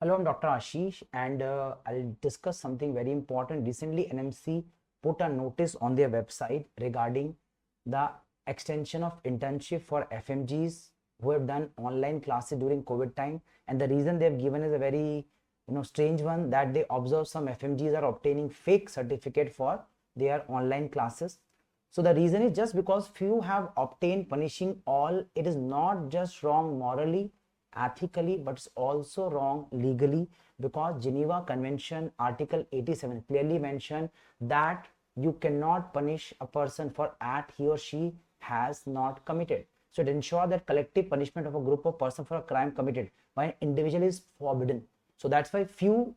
Hello, I'm Dr. Ashish, and I'll discuss something very important. Recently, NMC put a notice on their website regarding the extension of internship for FMGs who have done online classes during COVID time. And the reason they've given is a very strange one, that they observe some FMGs are obtaining fake certificate for their online classes. So the reason is just because few have obtained, punishing all. It is not just wrong morally, ethically, but it's also wrong legally, because Geneva Convention Article 87 clearly mentioned that you cannot punish a person for act he or she has not committed. So it ensures that collective punishment of a group of persons for a crime committed by an individual is forbidden. So that's why few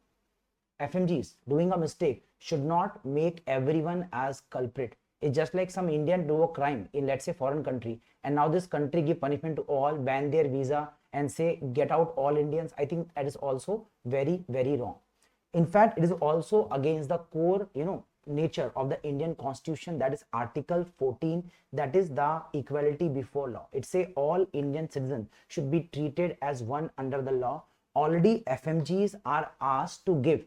FMGs doing a mistake should not make everyone as culprit. It's just like some Indian do a crime in, let's say, foreign country, and now this country give punishment to all, ban their visa, and say get out all Indians. I think that is also very, very wrong. In fact, it is also against the core, nature of the Indian Constitution, that is Article 14, that is the equality before law. It say all Indian citizens should be treated as one under the law. Already FMGs are asked to give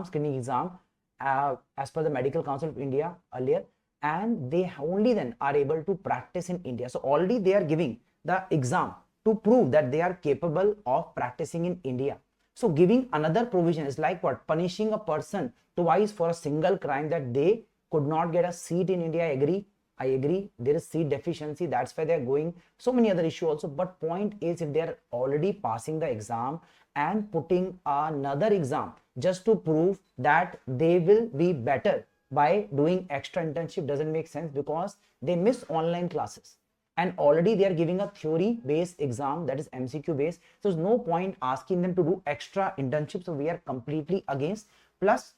screening exam as per the Medical Council of India earlier, and they only then are able to practice in India. So already they are giving the exam to prove that they are capable of practicing in India. So giving another provision is like what? Punishing a person twice for a single crime, that they could not get a seat in India. I agree. There is seat deficiency. That's why they are going. So many other issues also. But point is, if they are already passing the exam and putting another exam just to prove that they will be better by doing extra internship, doesn't make sense, because they miss online classes. And already they are giving a theory based exam, that is MCQ based. So there's no point asking them to do extra internship. So we are completely against. Plus,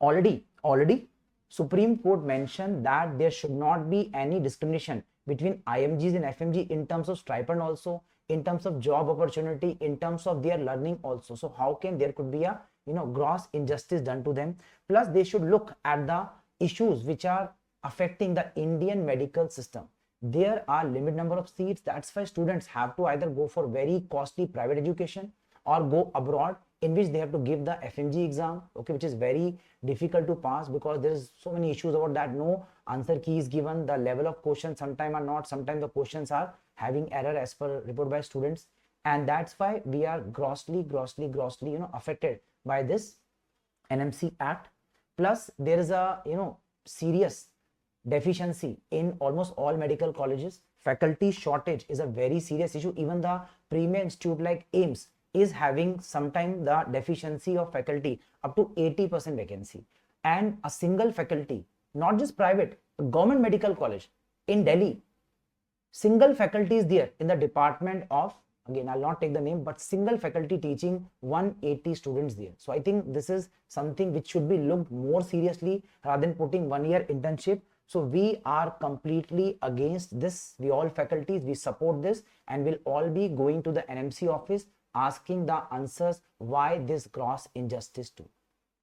already Supreme Court mentioned that there should not be any discrimination between IMGs and FMG in terms of stipend, also in terms of job opportunity, in terms of their learning also. So how can there could be a gross injustice done to them? Plus, they should look at the issues which are affecting the Indian medical system. There are limited number of seats. That's why students have to either go for very costly private education or go abroad, in which they have to give the FMG exam, okay, which is very difficult to pass, because there is so many issues about that. No answer key is given. The level of questions sometimes are not. Sometimes the questions are having error as per report by students, and that's why we are grossly affected by this NMC Act. Plus, there is a serious deficiency in almost all medical colleges. Faculty shortage is a very serious issue. Even the premier institute like AIMS is having sometimes the deficiency of faculty up to 80% vacancy. And a single faculty, not just private, government medical college in Delhi, single faculty is there in the department of, again I'll not take the name, but single faculty teaching 180 students there. So I think this is something which should be looked more seriously rather than putting 1 year internship. So we are completely against this. We all faculties, we support this, and we'll all be going to the NMC office asking the answers why this gross injustice too.